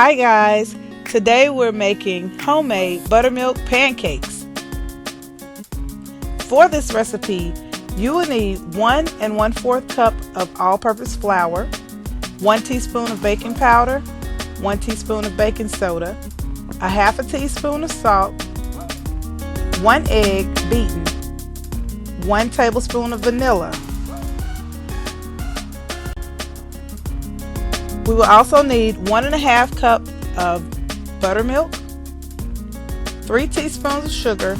Hi guys, today we're making homemade buttermilk pancakes. For this recipe, you will need 1 1/4 cup of all-purpose flour, 1 teaspoon of baking powder, 1 teaspoon of baking soda, a 1/2 teaspoon of salt, 1 egg beaten, 1 tablespoon of vanilla. We will also need 1 1/2 cup of buttermilk, 3 teaspoons of sugar,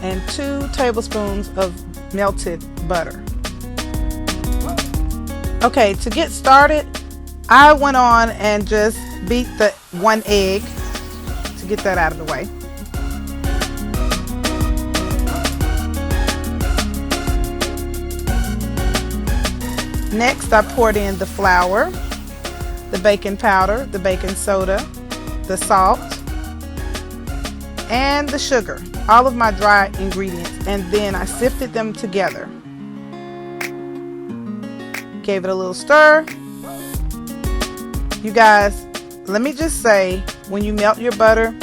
and 2 tablespoons of melted butter. Okay, to get started, I went on and just beat the 1 egg to get that out of the way. Next, I poured in the flour, the baking powder, the baking soda, the salt, and the sugar, all of my dry ingredients, and then I sifted them together. Gave it a little stir. You guys, let me just say, when you melt your butter,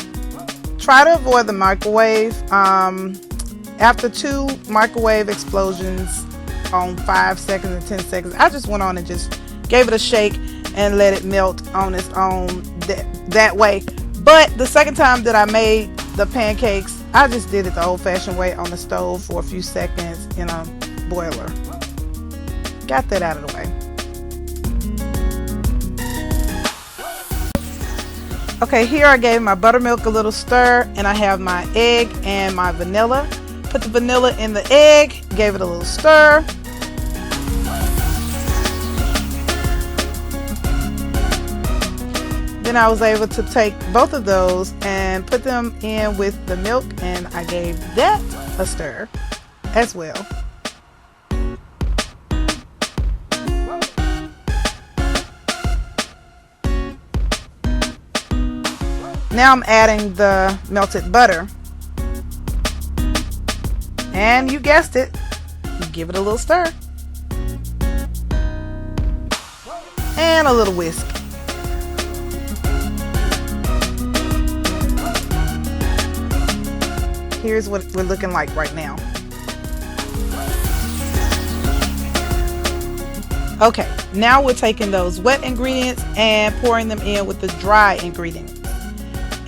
try to avoid the microwave. After 2 microwave explosions on 5 seconds and 10 seconds, I just went on and just gave it a shake and let it melt on its own that way. But the second time that I made the pancakes, I just did it the old-fashioned way on the stove for a few seconds in a boiler. Got that out of the way. Okay, here I gave my buttermilk a little stir, and I have my egg and my vanilla. Put the vanilla in the egg, gave it a little stir. Then I was able to take both of those and put them in with the milk, and I gave that a stir as well. Now I'm adding the melted butter, and you guessed it, give it a little stir and a little whisk. Here's what we're looking like right now. Okay, now we're taking those wet ingredients and pouring them in with the dry ingredients.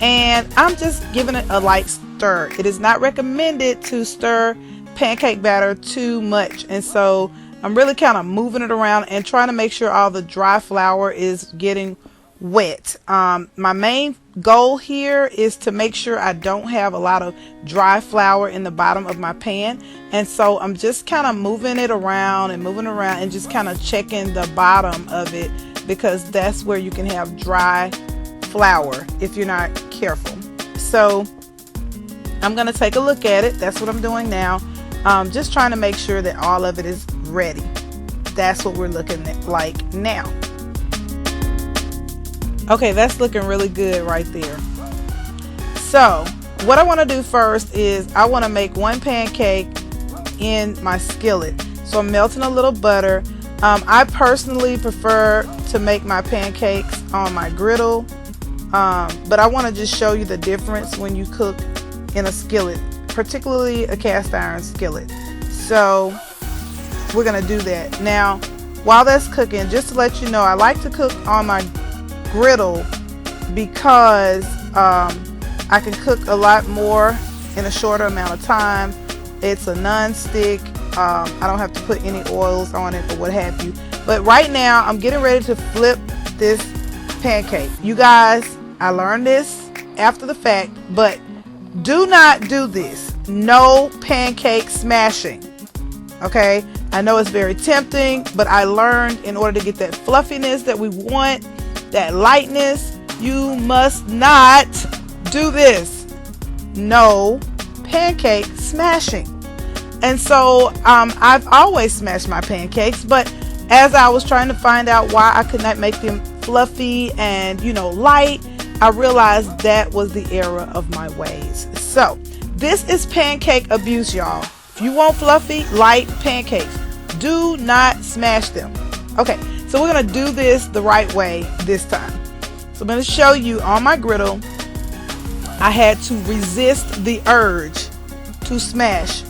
And I'm just giving it a light stir. It is not recommended to stir pancake batter too much. And so I'm really kind of moving it around and trying to make sure all the dry flour is getting wet. My main goal here is to make sure I don't have a lot of dry flour in the bottom of my pan, and so I'm just kind of moving it around and just kind of checking the bottom of it, because that's where you can have dry flour if you're not careful. So I'm going to take a look at it. That's what I'm doing now. Just trying to make sure that all of it is ready. That's what we're looking at like now. Okay, that's looking really good right there. So what I want to do first is I want to make 1 pancake in my skillet. So I'm melting a little butter. I personally prefer to make my pancakes on my griddle, but I want to just show you the difference when you cook in a skillet, particularly a cast iron skillet. So we're going to do that. Now, while that's cooking, just to let you know, I like to cook on my griddle because I can cook a lot more in a shorter amount of time. It's a non-stick. I don't have to put any oils on it or what have you. But right now I'm getting ready to flip this pancake. You guys, I learned this after the fact, but do not do this. No pancake smashing. Okay, I know it's very tempting, but I learned in order to get that fluffiness that we want, that lightness, you must not do this. No pancake smashing. And so I've always smashed my pancakes, but as I was trying to find out why I could not make them fluffy and light, I realized that was the error of my ways. So this is pancake abuse, y'all. If you want fluffy, light pancakes, do not smash them. Okay, so we're gonna do this the right way this time. So I'm going to show you on my griddle. I had to resist the urge to smash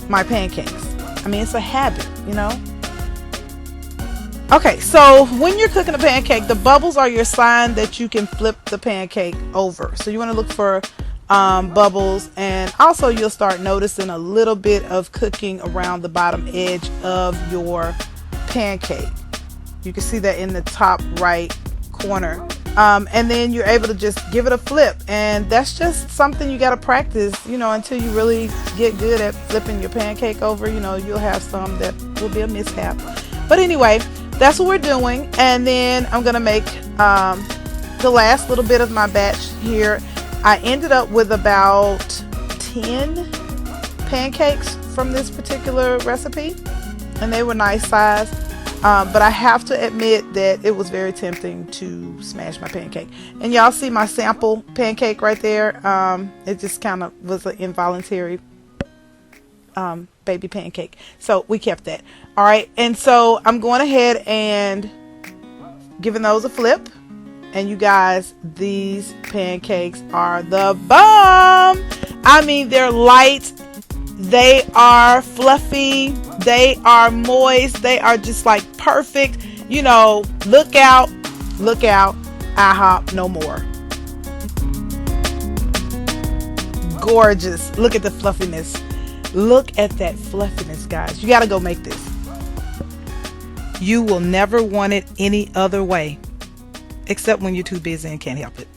my pancakes. I mean, it's a habit, you know. Okay, so when you're cooking a pancake, the bubbles are your sign that you can flip the pancake over. So you want to look for bubbles, and also you'll start noticing a little bit of cooking around the bottom edge of your pancake. You can see that in the top right corner. And then you're able to just give it a flip, and that's just something you got to practice, you know, until you really get good at flipping your pancake over. You know, you'll have some that will be a mishap, but anyway, that's what we're doing. And then I'm gonna make the last little bit of my batch here. I ended up with about 10 pancakes from this particular recipe, and they were nice size. But I have to admit that it was very tempting to smash my pancake. And y'all see my sample pancake right there. It just kind of was an involuntary baby pancake. So we kept that. All right. And so I'm going ahead and giving those a flip. And you guys, these pancakes are the bomb. I mean, they're light. They are fluffy. They are moist. They are just like perfect. You know, look out, IHOP no more. Gorgeous. Look at the fluffiness. Look at that fluffiness, guys. You got to go make this. You will never want it any other way, except when you're too busy and can't help it.